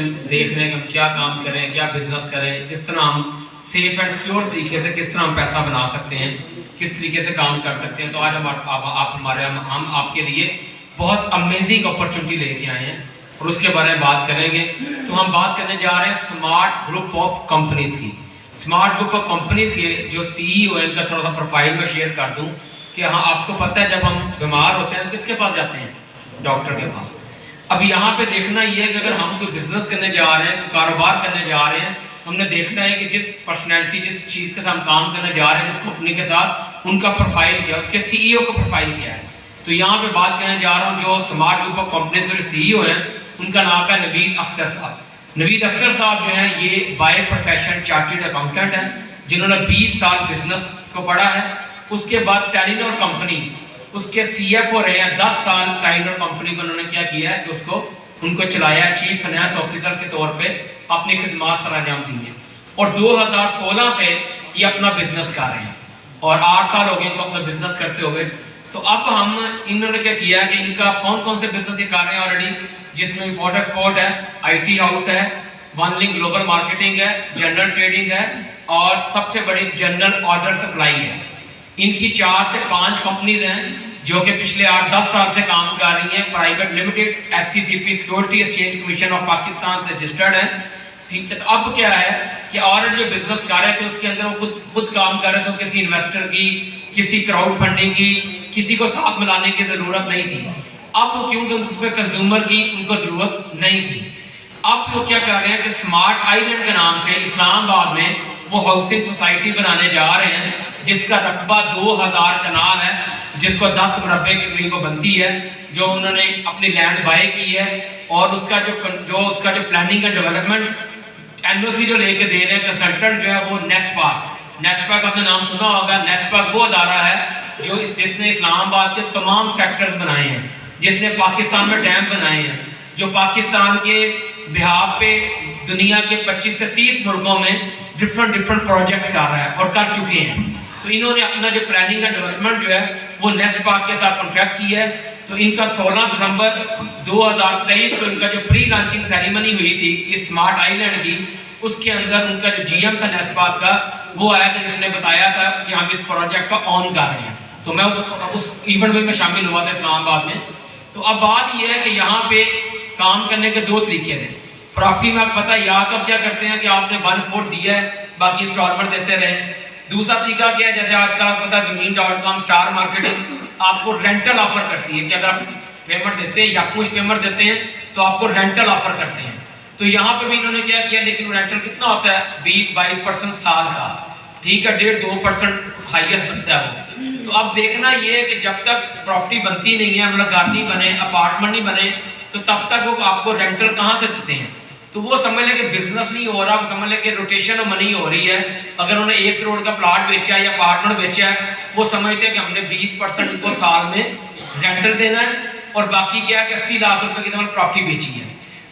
हम देख रहे हैं कि हम क्या काम करें, क्या बिजनेस करें, किस तरह हम सेफ एंड सिक्योर तरीके से किस तरह हम पैसा बना सकते हैं, किस तरीके से काम कर सकते हैं। तो आज हम आपके लिए बहुत अमेजिंग अपॉर्चुनिटी लेके आए हैं और उसके बारे में बात करेंगे। तो हम बात करने जा रहे हैं स्मार्ट ग्रुप ऑफ कंपनीज की। स्मार्ट ग्रुप ऑफ कंपनीज के जो CEO है इनका थोड़ा सा प्रोफाइल में शेयर कर दूं कि हाँ, आपको पता है जब हम बीमार होते हैं किसके पास जाते हैं? डॉक्टर के पास। अब यहाँ पे देखना ये है कि अगर हम कोई बिजनेस करने जा रहे हैं, कोई कारोबार करने जा रहे हैं, तो हमने देखना है कि जिस पर्सनैलिटी, जिस चीज़ के साथ हम काम करने जा रहे हैं, जिस कंपनी के साथ, उनका प्रोफाइल क्या है, उसके CEO का प्रोफाइल क्या है। तो यहाँ पे बात करने जा रहा हूँ जो स्मार्ट ग्रुप ऑफ कंपनीज के जो CEO हैं उनका नाम है नवीद अख्तर साहब। नवीद अख्तर साहब जो है ये बाय प्रोफेशन चार्टर्ड अकाउंटेंट हैं, जिन्होंने 20 साल बिजनेस को पढ़ा है। उसके बाद टेलीनॉर कंपनी उसके CFO रहे हैं 10 साल। टेलीनॉर कंपनी को उन्होंने क्या किया है कि उनको चलाया, चीफ फाइनेंस ऑफिसर के तौर पे अपनी खिदमत सरांजाम दी है। और 2016 से ये अपना बिजनेस कर रहे हैं और 8 साल हो गए इनको अपना बिजनेस करते हुए। तो अब हम इन्होंने क्या किया है कि इनका कौन कौन से बिजनेस ये कर रहे हैं ऑलरेडी, जिसमें इंपोर्ट एक्सपोर्ट है, IT हाउस है, वन लिंक ग्लोबल मार्केटिंग है, जनरल ट्रेडिंग है और सबसे बड़ी जनरल ऑर्डर सप्लाई है। इनकी 4 से 5 कंपनीज हैं जो कि पिछले 8-10 साल से काम कर रही हैं। Private limited SCCP security exchange commission of Pakistan से रजिस्टर्ड है। ठीक है, तो अब क्या है कि ऑलरेडी जो बिजनेस कर रहे थे उसके अंदर वो खुद काम कर रहे थे। किसी इन्वेस्टर की, किसी क्राउड फंडिंग की, किसी को साथ मिलाने की ज़रूरत नहीं थी। अब क्योंकि उसमें कंज्यूमर की उनको ज़रूरत नहीं थी, अब वो क्या कर रहे हैं कि स्मार्ट आइलैंड के नाम से इस्लामाबाद में वो हाउसिंग सोसाइटी बनाने जा रहे हैं जिसका रकबा 2000 कनाल है, जिसको 10 मुरब्बे के करीब बनती है, जो उन्होंने अपनी लैंड बाय की है। और उसका जो प्लानिंग एंड डेवलपमेंट NOC जो लेके दे रहे हैं कंसल्टेंट जो है वो नेस्पा का आपने नाम सुना होगा। नेस्पा वो अदारा है जिसने इस्लामाबाद के तमाम सेक्टर्स बनाए हैं, जिसने पाकिस्तान में डैम बनाए हैं, जो पाकिस्तान के बिहार पे दुनिया के 25 से 30 मुल्कों में डिफरेंट प्रोजेक्ट्स कर रहा है और कर चुके हैं। तो इन्होंने अपना जो प्लानिंग एंड डेवलपमेंट जो है वो नेस्पा के साथ कॉन्ट्रैक्ट किया है। तो इनका 16 दिसंबर 2023 को इनका जो प्री लॉन्चिंग सेरेमनी हुई थी इस स्मार्ट आइलैंड की, उसके अंदर उनका जो GM था नेस्पा का वो आया था, जिसने बताया था कि हम इस प्रोजेक्ट का ऑन कर रहे हैं। तो मैं उस इवेंट में मैं शामिल हुआ था इस्लामाबाद में। तो अब बात यह है कि यहाँ पे काम करने के 2 तरीके थे। प्रॉपर्टी में आपको पता है, या तो आप क्या करते हैं कि आपने 1/4 दिया है, बाकी इंस्टॉलमेंट देते रहे। दूसरा तरीका क्या है, जैसे आजकल आपको पता है ज़मीन.com, स्टार मार्केटिंग आपको रेंटल ऑफर करती है कि अगर आप पेमेंट देते हैं या कुछ पेमेंट देते हैं तो आपको रेंटल ऑफर करते हैं। तो यहाँ पे भी इन्होंने क्या किया, लेकिन रेंटल कितना होता है 20-22% साल का, ठीक है, 1.5-2% हाईएस्ट बनता है वो। तो अब देखना ये है कि जब तक प्रॉपर्टी बनती नहीं है, मतलब घर नहीं बने, अपार्टमेंट नहीं बने, तो तब तक वो आपको रेंटल कहाँ से देते हैं। तो वो समझ लें कि बिजनेस नहीं हो रहा, वो समझ लें कि रोटेशन ऑफ मनी हो रही है। अगर उन्होंने 1 करोड़ का प्लाट बेचा है या अपार्टमेंट बेचा है, वो समझते हैं कि हमने 20% को साल में रेंटल देना है और बाकी क्या है कि 80 लाख रुपए की प्रॉपर्टी बेची है।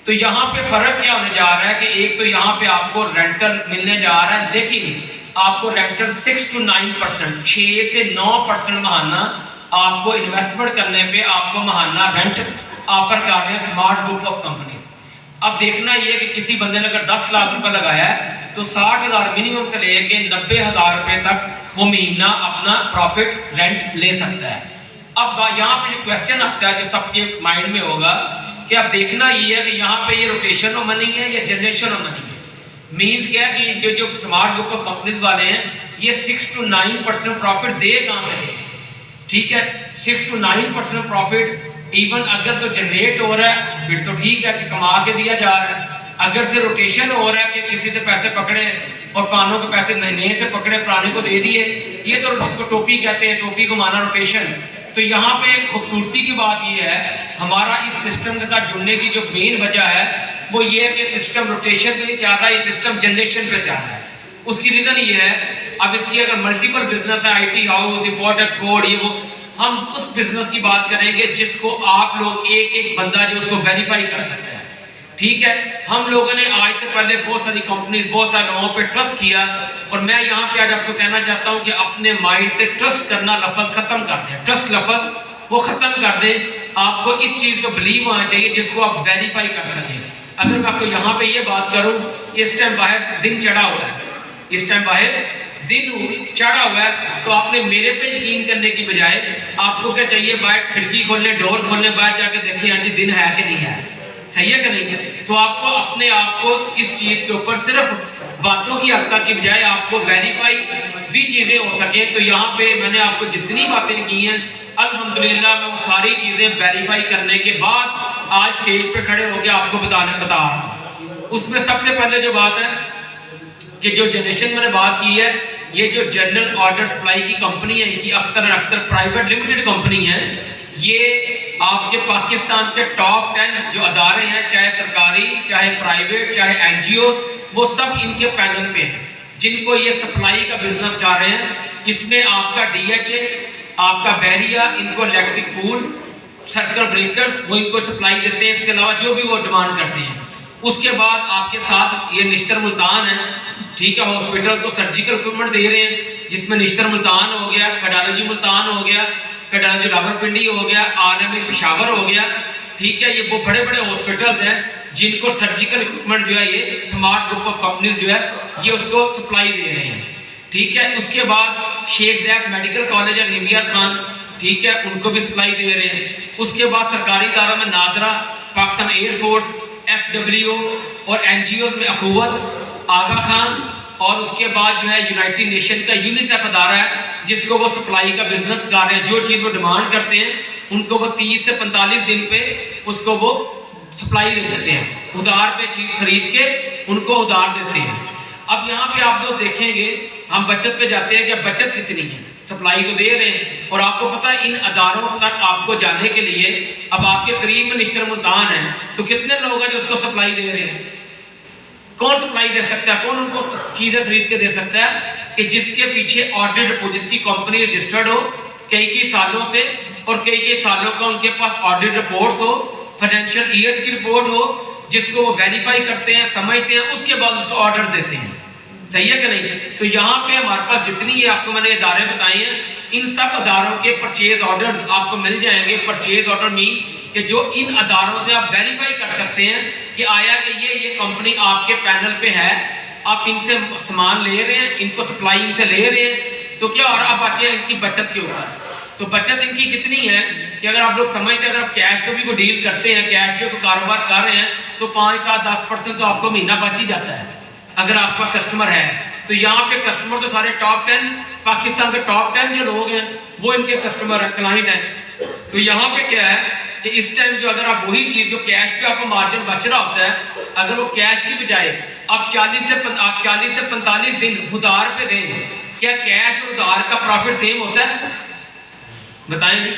तो यहाँ पे फर्क क्या होने जा रहा है कि एक तो यहाँ पे आपको रेंटल मिलने जा रहा है, लेकिन आपको रेंटल 6 to 9%, 6 से 9% महाना आपको इन्वेस्टमेंट करने पे आपको महाना रेंट ऑफर कर रहे हैं स्मार्ट ग्रुप ऑफ कंपनीज। अब देखना ये कि किसी बंदे ने अगर 10 लाख रुपए लगाया है तो 60,000 मिनिमम से लेके 90,000 रुपए तक वो महीना अपना प्रॉफिट रेंट ले सकता है। अब यहाँ पे जो क्वेश्चन आता है जो सबके माइंड में होगा कि अब देखना ये है कि यहाँ पे ये रोटेशन ऑफ मनी है या जनरेशन ऑफ मनी है। मीन्स क्या है कि जो स्मार्ट ग्रुप ऑफ कंपनीज वाले हैं ये 6 to 9% प्रॉफिट दे कहाँ से दे, ठीक है, 6 to 9% प्रॉफिट इवन अगर तो जनरेट हो रहा है फिर तो ठीक है कि कमा के दिया जा रहा है। अगर से रोटेशन हो रहा है कि किसी से पैसे पकड़े और पुरानों के पैसे नए से पकड़े पुराने को दे दिए, ये तो जिसको टोपी कहते हैं, टोपी को माना रोटेशन। तो यहाँ पे खूबसूरती की बात ये है, हमारा इस सिस्टम के साथ जुड़ने की जो मेन वजह है वो ये है कि सिस्टम रोटेशन पे चाह रहा है, ये सिस्टम जनरेशन पे चाह रहा है। उसकी रीज़न ये है, अब इसकी अगर मल्टीपल बिजनेस है, IT हाउस, इंपोर्ट एक्सपोर्ट, ये वो, हम उस बिजनेस की बात करेंगे जिसको आप लोग एक बंदा जो उसको वेरीफाई कर सकता है, ठीक है। हम लोगों ने आज से पहले बहुत सारी कंपनीज, बहुत सारे लोगों पे ट्रस्ट किया और मैं यहाँ पे आज आपको कहना चाहता हूँ कि अपने माइंड से ट्रस्ट करना लफ्ज खत्म कर दें। ट्रस्ट लफ्ज वो खत्म कर दें। आपको इस चीज़ को बिलीव होना चाहिए जिसको आप वेरीफाई कर सकें। अगर मैं आपको यहाँ पे ये बात करूँ कि इस टाइम बाहर दिन चढ़ा हुआ है, इस टाइम बाहर दिन चढ़ा हुआ है, तो आपने मेरे पे यकीन करने की बजाय आपको क्या चाहिए, बाहर खिड़की खोलने, डोर खोलने, बाहर जाके देखिए हाँ जी दिन है कि नहीं है, सही है कि नहीं। तो आपको अपने आप को इस चीज़ के ऊपर सिर्फ बातों की हद तक की बजाय आपको वेरीफाई भी चीज़ें हो सके। तो यहाँ पे मैंने आपको जितनी बातें की हैं अल्हम्दुलिल्लाह मैं वो सारी चीज़ें वेरीफाई करने के बाद आज स्टेज पे खड़े होकर आपको बता रहा हूँ। उसमें सबसे पहले जो बात है कि जो जनरेशन मैंने बात की है, ये जो जनरल ऑर्डर सप्लाई की कंपनी है, इनकी अख्तर प्राइवेट लिमिटेड कंपनी है, ये आपके पाकिस्तान के टॉप 10 जो अदारे हैं, चाहे सरकारी चाहे प्राइवेट चाहे एनजीओ, वो सब इनके पैनल पे हैं जिनको ये सप्लाई का बिजनेस कर रहे हैं। इसमें आपका DHA, आपका बैरिया, इनको इलेक्ट्रिक पूल्स, सर्कल ब्रेकर्स, वो इनको सप्लाई देते हैं। इसके अलावा जो भी वो डिमांड करते हैं। उसके बाद आपके साथ ये निश्तर मुल्तान है, ठीक है, हॉस्पिटल्स को सर्जिकल इक्विपमेंट दे रहे हैं, जिसमें निश्तर मुल्तान हो गया, कार्डियोलॉजी मुल्तान हो गया, कार्डियोलॉजी रावलपिंडी हो गया, RMA पेशावर हो गया, ठीक है। ये वो बड़े बड़े हॉस्पिटल्स हैं जिनको सर्जिकल इक्विपमेंट जो है ये स्मार्ट ग्रुप ऑफ कंपनीज जो है ये उसको सप्लाई दे रहे हैं, ठीक है। उसके बाद शेख ज़ैद मेडिकल कॉलेज और हिमिया खान, ठीक है, उनको भी सप्लाई दे रहे हैं। उसके बाद सरकारी इदारों में नादरा, पाकिस्तान एयरफोर्स, FWO और NGOs में अखुवत, आगा खान, और उसके बाद जो है यूनाइटेड नेशन का यूनिसेफ अदारा है जिसको वो सप्लाई का बिजनेस कर रहे हैं। जो चीज़ वो डिमांड करते हैं उनको वो 30 से 45 दिन पे उसको वो सप्लाई दे देते हैं, उधार पे चीज़ खरीद के उनको उधार देते हैं। अब यहाँ पे आप जो देखेंगे, हम बचत पे जाते हैं कि बचत कितनी है, सप्लाई तो दे रहे हैं, और आपको पता है इन अदारों तक आपको जाने के लिए अब आपके करीब में निश्तर मुल्तान है, तो कितने लोग हैं जो उसको सप्लाई दे रहे हैं? कौन सप्लाई दे सकता है, कौन उनको चीज़ें खरीद के दे सकता है? कि जिसके पीछे ऑडिट, जिसकी कंपनी रजिस्टर्ड हो कई सालों से, और कई सालों का उनके पास ऑडिट रिपोर्ट्स हो, फाइनेंशियल ईयर्स की रिपोर्ट हो, जिसको वो वेरीफाई करते हैं, समझते हैं, उसके बाद उसको ऑर्डर देते हैं, सही है कि नहीं। तो यहाँ पे हमारे पास जितनी आपको मैंने इदारे बताए हैं, इन सब अदारों के परचेज ऑर्डर आपको मिल जाएंगे। परचेज ऑर्डर मीन कि जो इन अदारों से आप वेरीफाई कर सकते हैं कि आया कि ये कंपनी आपके पैनल पे है, आप इनसे सामान ले रहे हैं, इनको सप्लाई इनसे ले रहे हैं, तो क्या, और आप आते हैं इनकी बचत के ऊपर। तो बचत इनकी कितनी है कि अगर आप लोग समझते हैं, अगर आप कैश पे भी कोई डील करते हैं, कैश पे कोई कारोबार कर रहे हैं, तो 5, 7, 10% तो आपको महीना बच ही जाता है अगर आपका कस्टमर है। तो यहाँ पे कस्टमर तो सारे टॉप 10 पाकिस्तान के टॉप 10 जो लोग हैं वो इनके कस्टमर हैं, क्लाइंट हैं। तो यहाँ पे क्या है कि इस टाइम जो अगर आप वही चीज़ जो कैश पे आपको मार्जिन बच रहा होता है, अगर वो कैश की बजाय आप 40 से 45 दिन उधार पे दें, क्या कैश और उधार का प्रॉफिट सेम होता है? बताएंगे?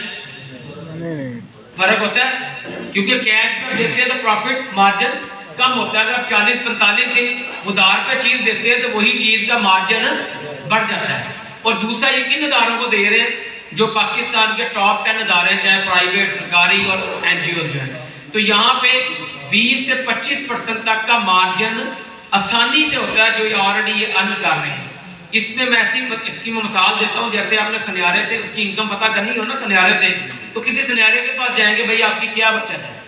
नहीं, फर्क होता है, क्योंकि कैश पे देते हैं तो प्रॉफिट मार्जिन कम होता है। अगर आप 40-45 दिन उधार पे चीज देते हैं तो वही चीज का मार्जिन बढ़ जाता है। और दूसरा ये किन अदारों को दे रहे हैं? जो पाकिस्तान के टॉप 10 अदारे हैं, चाहे प्राइवेट, सरकारी और NGO जो है। तो यहाँ पे 20 से 25% तक का मार्जिन आसानी से होता है जो ऑलरेडी ये अर्न कर रहे हैं। इसमें मैं इसकी मैं मिसाल देता हूँ, जैसे आपने सनियारे से उसकी इनकम पता करनी हो ना, सनियारे से, तो किसी सनियारे के पास जाएंगे, भाई आपकी क्या बचत है,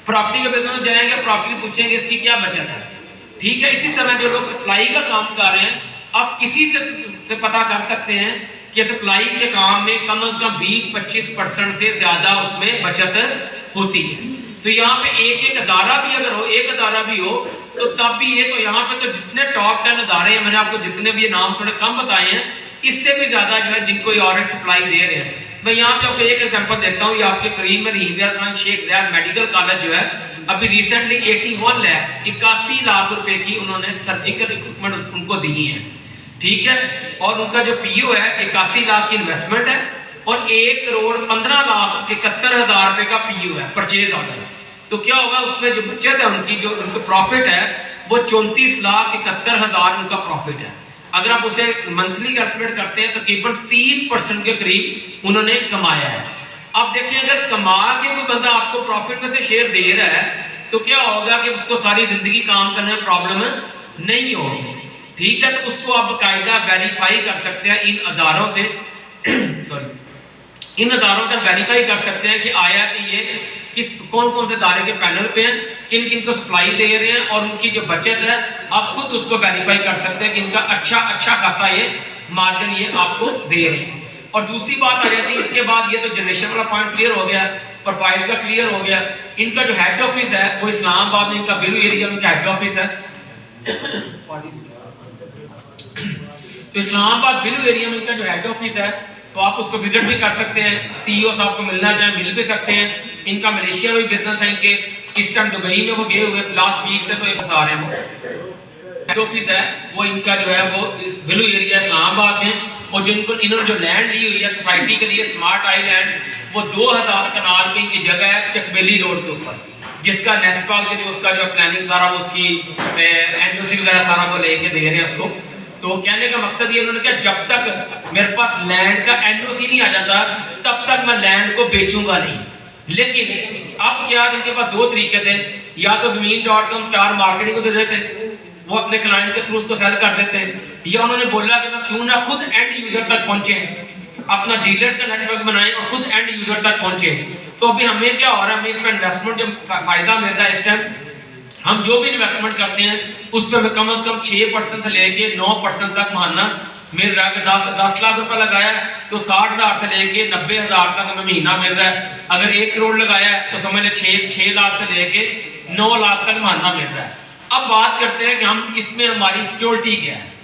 प्रॉपर्टी के बिजनेस में जाएंगे, प्रॉपर्टी पूछेंगे इसकी क्या बचत है, ठीक है। इसी तरह जो लोग सप्लाई का काम कर रहे हैं, आप किसी से पता कर सकते हैं कि सप्लाई के काम में कम से कम 20-25% से ज्यादा उसमें बचत होती है। तो यहाँ पे एक अदारा भी अगर हो, एक अदारा भी हो, तो तब भी ये, तो यहाँ पे तो जितने टॉप 10 अदारे हैं, मैंने आपको जितने भी ये नाम थोड़े कम बताए हैं, इससे भी ज्यादा जो है जिनको ये ऑर्डर सप्लाई दे रहे हैं। मैं यहाँ पे आपको एक एग्जांपल देता हूँ। ये आपके करीब में हिमिया खान शेख ज़ैद मेडिकल कॉलेज जो है, अभी रिसेंटली 81 लाख रुपए की उन्होंने सर्जिकल इक्विपमेंट उनको दी है, ठीक है। और उनका जो PO है 81 लाख की इन्वेस्टमेंट है, और 1,15,71,000 रुपए का PO है, परचेज ऑर्डर। तो क्या होगा उसमें जो बचत है उनकी, जो उनका प्रॉफिट है वो 34,71,000 उनका प्रॉफिट है। अगर आप उसे मंथली कैलकुलेट करते हैं तो तकरीबन 30% के करीब उन्होंने कमाया है। अब देखिए, अगर कमा के कोई बंदा आपको प्रॉफिट में से शेयर दे रहा है तो क्या होगा कि उसको सारी जिंदगी काम करने में प्रॉब्लम नहीं होगी, ठीक है। तो उसको आप बाकायदा वेरीफाई कर सकते हैं इन अदारों से इन अदारों से वेरीफाई कर सकते हैं कि आया कि ये कौन कौन से अदारे के पैनल पे हैं, किन किन को सप्लाई दे रहे हैं और उनकी जो बचत है आप खुद उसको वेरीफाई कर सकते हैं कि इनका अच्छा खासा ये मार्जिन ये आपको दे रहे हैं। और दूसरी बात आ जाती है इसके बाद, ये तो जनरेशन वाला पॉइंट क्लियर हो गया, प्रोफाइल का क्लियर हो गया। इनका जो हेड ऑफिस है वो इस्लामाबाद में, इनका बिलू एरिया में हेड ऑफिस है। तो इस्लामाबाद बिलू एरिया में इनका जो हेड ऑफिस है तो आप उसको विजिट भी कर सकते हैं। सीईओ साहब को मिलना चाहें मिल भी सकते हैं। इनका मलेशिया में भी बिजनेस है, इनके इस टाइम दुबई में वो गए हुए लास्ट वीक से, तो एक आ रहे हैं। वो हेड ऑफिस है वो इनका जो है वो इस बिलू एरिया इस्लामाबाद में। और जिनको इन्होंने जो लैंड ली हुई है सोसाइटी के लिए स्मार्ट आइलैंड, वो 2000 कनाल पे इनकी जगह है चकबेली रोड के ऊपर, जिसका नेस्पा के जो उसका जो प्लानिंग सारा वो उसकी एनओसी वगैरह सारा वो लेके दे रहे हैं उसको। तो कहने का मकसद ये उन्होंने कहा जब तक मेरे पास लैंड का एनओसी नहीं आ जाता तब तक मैं लैंड को बेचूंगा नहीं। लेकिन अब क्या, इनके पास दो तरीके थे, या तो ज़मीन.com स्टार मार्केटिंग को दे देते, वो अपने क्लाइंट के थ्रू उसको सेल कर देते हैं, या उन्होंने बोला कि मैं क्यों ना खुद एंड यूजर तक पहुंचे, अपना डीलर्स का नेटवर्क बनाएं और खुद एंड यूजर तक पहुंचे। तो अभी हमें क्या हो रहा है, हमें इसमें इन्वेस्टमेंट जो फायदा मिल रहा है इस टाइम, हम जो भी इन्वेस्टमेंट करते हैं उस पर हमें कम से कम 6% से लेके 9% तक मानना मिल रहा है। अगर 10 लाख रुपए लगाया तो 60,000 से लेके 90,000 तक हमें महीना मिल रहा है। अगर 1 करोड़ लगाया तो समझ ले 6 लाख से लेके 9 लाख तक महीना मिल रहा है। अब बात करते हैं कि हम इसमें हमारी सिक्योरिटी क्या है।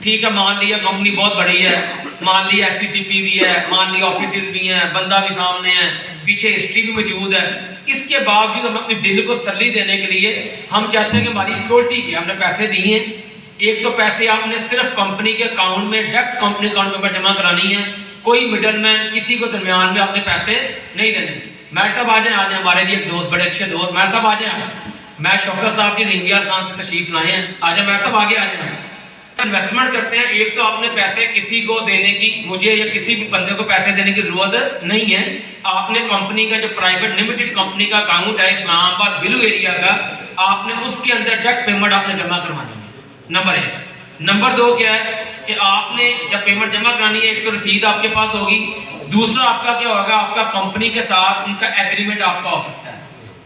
ठीक है, मान लिया कंपनी बहुत बड़ी है, मान लिया SCCP भी है, मान लिया ऑफिस भी हैं, बंदा भी सामने है, पीछे हिस्ट्री भी मौजूद है, इसके बावजूद हम अपने दिल को तसल्ली देने के लिए हम चाहते हैं कि हमारी सिक्योरिटी क्या, हमने पैसे दिए हैं। एक तो पैसे आपने सिर्फ कंपनी के अकाउंट में डायरेक्ट कंपनी अकाउंट में जमा करानी है, कोई मिडलमैन किसी को दरमियान में आपने पैसे नहीं देने। मैर साहब आ जाए, हमारे जी एक दोस्त, बड़े अच्छे दोस्त मैर साहब आ जाए, मैं शौकत साहब जी रिंगियार खान से तशरीफ लाए हैं, आ जाए मैर साहब आगे आ जाए। इन्वेस्टमेंट करते हैं, एक तो आपने पैसे किसी को देने की, मुझे या किसी भी बंदे को पैसे देने की जरूरत नहीं है। आपने कंपनी का जो प्राइवेट लिमिटेड कंपनी का अकाउंट है इस्लामाबाद बिलू एरिया का, आपने उसके अंदर डायरेक्ट पेमेंट आपने जमा करवानी है, नंबर 1। नंबर 2 क्या है कि आपने जब पेमेंट जमा करानी है, एक तो रसीद आपके पास होगी, दूसरा आपका क्या होगा, आपका कंपनी के साथ उनका एग्रीमेंट आपका हो सकता है।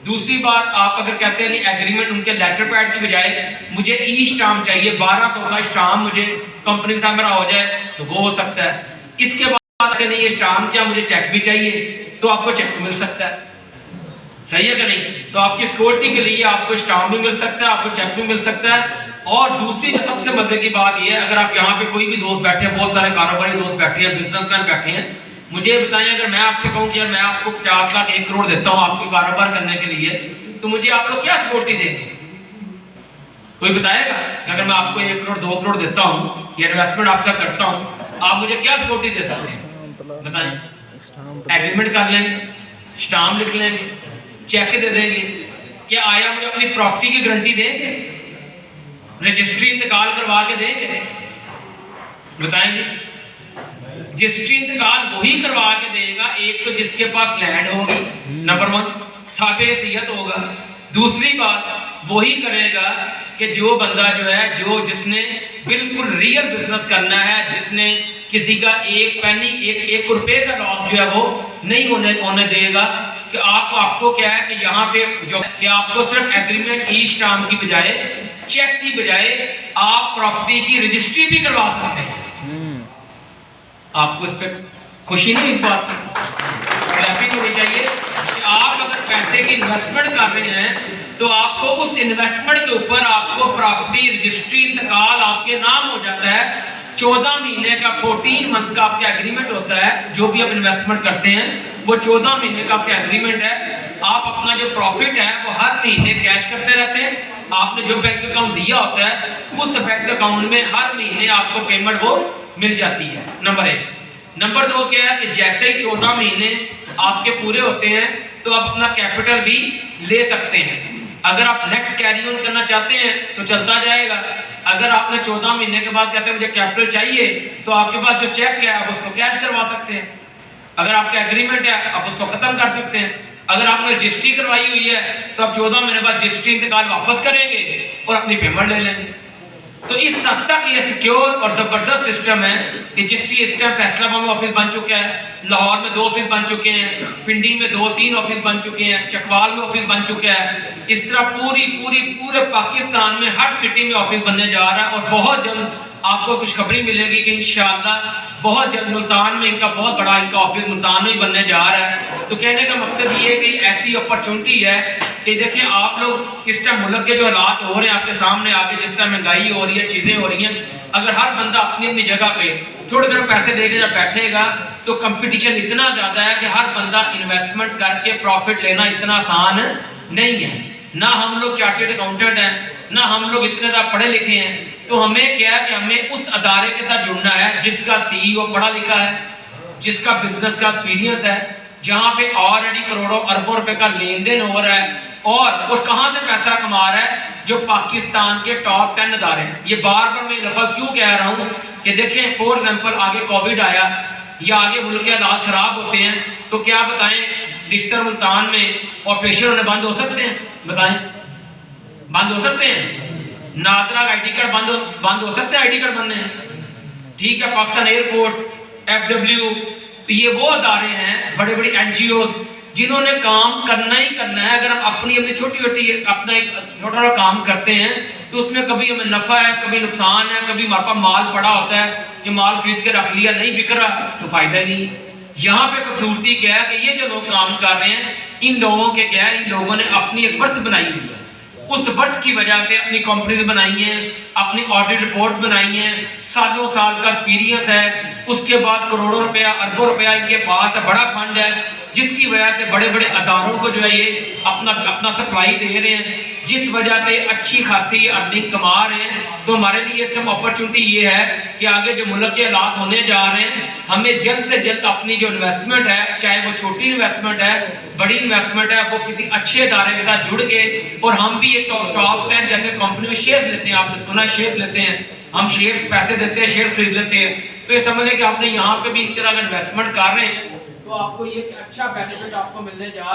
दूसरी बात, आप अगर कहते हैं नहीं एग्रीमेंट, उनके लेटर पैड की बजाय मुझे ई स्टाम्प चाहिए, 1200 का स्टाम्प मुझे कंपनी के साथ मेरा हो जाए तो वो हो सकता है। इसके बाद नहीं ये स्टाम्प क्या, मुझे चेक भी चाहिए तो आपको चेक मिल सकता है, सही है कि नहीं। तो आपकी सिक्योरिटी के लिए आपको स्टाम्प भी मिल सकता है, आपको चेक भी मिल सकता है। और दूसरी जो सबसे मजे की बात यह है, अगर आप यहाँ पे कोई भी दोस्त बैठे हैं, बहुत सारे कारोबारी दोस्त बैठे हैं, बिजनेसमैन बैठे हैं, मुझे बताएं अगर मैं आपसे कहूँ कि यार मैं आपको 50 लाख 1 करोड़ देता हूँ आपको कारोबार करने के लिए, तो मुझे आप लोग क्या सिक्योरिटी देंगे? कोई बताएगा? अगर मैं आपको 1 करोड़ 2 करोड़ देता हूँ या इन्वेस्टमेंट आपसे करता हूँ, आप मुझे क्या सिक्योरिटी दे सकते हैं बताएं? एग्रीमेंट कर लेंगे, स्टाम्प लिख लेंगे, चेक दे देंगे, क्या आया मुझे अपनी प्रॉपर्टी की गारंटी देंगे, रजिस्ट्री इंतकाल करवा के देंगे? बताएंगे? रजिस्ट्री इंतकाल वही करवा के देगा, एक तो जिसके पास लैंड होगी, नंबर 1 साबे हैसियत होगा। दूसरी बात वही करेगा कि जो बंदा जो है, जो जिसने बिल्कुल रियल बिजनेस करना है, जिसने किसी का एक पैनी एक रुपए का लॉस जो है वो नहीं होने देगा। कि आपको क्या है कि यहाँ पे जो कि आपको सिर्फ एग्रीमेंट ई स्टाम्प की बजाय, चेक की बजाय आप प्रॉपर्टी की रजिस्ट्री भी करवा सकते हैं। आपको इस पर खुशी नहीं, इस बात की हैप्पी होनी चाहिए कि आप अगर पैसे की इन्वेस्टमेंट कर रहे हैं तो आपको उस इन्वेस्टमेंट के ऊपर आपको प्रॉपर्टी रजिस्ट्री इंतकाल आपके नाम हो जाता है। 14 महीने का 14 मंथ्स का आपका एग्रीमेंट होता है। जो भी आप इन्वेस्टमेंट करते हैं वो 14 महीने का आपका एग्रीमेंट है। आप अपना जो प्रॉफिट है वो हर महीने कैश करते रहते हैं। आपने जो बैंक अकाउंट दिया होता है उस बैंक अकाउंट में हर महीने आपको पेमेंट वो मिल जाती है, नंबर 1। नंबर 2 क्या है कि जैसे ही 14 महीने आपके पूरे होते हैं तो आप अपना कैपिटल भी ले सकते हैं। अगर आप नेक्स्ट कैरी ऑन करना चाहते हैं तो चलता जाएगा। अगर आपने 14 महीने के बाद कहते हैं मुझे कैपिटल चाहिए तो आपके पास जो चेक है आप उसको कैश करवा सकते हैं। अगर आपका एग्रीमेंट है आप उसको खत्म कर सकते हैं। अगर आपने रजिस्ट्री करवाई हुई है तो आप 14 महीने बाद रजिस्ट्री इंतकाल वापस करेंगे और अपनी पेमेंट ले लेंगे। तो इस हद तक ये सिक्योर और ज़बरदस्त सिस्टम है कि जिसकी इस टाइम फैसलाबाद में ऑफिस बन चुका है, लाहौर में 2 ऑफिस बन चुके हैं, पिंडी में 2-3 ऑफिस बन चुके हैं, चकवाल में ऑफिस बन चुका है। इस तरह पूरे पाकिस्तान में हर सिटी में ऑफिस बनने जा रहा है और बहुत जल्द आपको खुशखबरी मिलेगी कि इंशाअल्लाह बहुत जल्द मुल्तान में इनका बहुत बड़ा ऑफिस मुल्तान में ही बनने जा रहा है। तो कहने का मकसद ये है कि ऐसी अपॉर्चुनिटी है कि देखिए आप लोग इस टाइम मुल्क के जो हालात हो रहे हैं आपके सामने आगे, जिस तरह महंगाई हो रही है, चीज़ें हो रही हैं, अगर हर बंदा अपनी अपनी जगह पे थोड़े थोड़े पैसे देके जब बैठेगा तो कंपटीशन इतना ज़्यादा है कि हर बंदा इन्वेस्टमेंट करके प्रॉफिट लेना इतना आसान नहीं है। ना हम लोग चार्टर्ड अकाउंटेंट हैं, ना हम लोग इतने ज़्यादा पढ़े लिखे हैं। तो हमें क्या है कि हमें उस अदारे के साथ जुड़ना है जिसका CEO पढ़ा लिखा है, जिसका बिजनेस का एक्सपीरियंस है, जहाँ पे ऑलरेडी करोड़ों अरबों रुपए का लेन देन हो रहा है और कहाँ से पैसा कमा रहा है, जो पाकिस्तान के टॉप 10 अदारे हैं। ये बार बार मैं लफ्ज़ क्यों कह रहा हूँ कि देखें फॉर एग्जाम्पल आगे कोविड आया या आगे मुल्क के हालात ख़राब होते हैं तो क्या बताएं डिस्टर मुल्तान में ऑपरेशन होने बंद हो सकते हैं? बताएं, बंद हो सकते हैं? नादरा ID कार्ड बंद हो सकते हैं? ID कार्ड बनने हैं, ठीक है। पाकिस्तान एयरफोर्स, FW, तो ये वो अदारे हैं, बड़े बड़ी NGOs जिन्होंने काम करना ही करना है। अगर हम अपनी छोटी अपना एक छोटा काम करते हैं तो उसमें कभी हमें नफ़ा है, कभी नुकसान है, कभी हमारे पास माल पड़ा होता है कि माल खरीद के रख लिया, नहीं बिक रहा तो फ़ायदा ही नहीं। यहाँ पे खूबसूरती क्या है कि ये जो लोग काम कर रहे हैं इन लोगों के क्या है, इन लोगों ने अपनी एक वर्थ बनाई हुई है। उस वर्थ की वजह से अपनी कंपनीज बनाई हैं, अपनी ऑडिट रिपोर्ट्स बनाई हैं, सालों साल का एक्सपीरियंस है, उसके बाद करोड़ों रुपया अरबों रुपया इनके पास है, बड़ा फंड है, जिसकी वजह से बड़े बड़े अदारों को जो है ये अपना सप्लाई दे रहे हैं, जिस वजह से अच्छी खासी अर्निंग कमा रहे हैं। तो हमारे लिए इस टाइम अपॉर्चुनिटी ये है कि आगे जो मुल्क के हालात होने जा रहे हैं, हमें जल्द से जल्द अपनी जो इन्वेस्टमेंट है, चाहे वो छोटी इन्वेस्टमेंट है, बड़ी इन्वेस्टमेंट है, वो किसी अच्छे अदारे के साथ जुड़ के, और हम भी एक टॉप 10 जैसे कंपनी में शेयर लेते हैं, आपने सुना शेयर लेते हैं, हम शेयर पैसे देते हैं, शेयर खरीद लेते हैं। तो ये समझ लें कि आपने यहाँ पे भी इस तरह का इन्वेस्टमेंट कर रहे हैं तो आपको ये अच्छा बेनिफिट आपको मिलने जा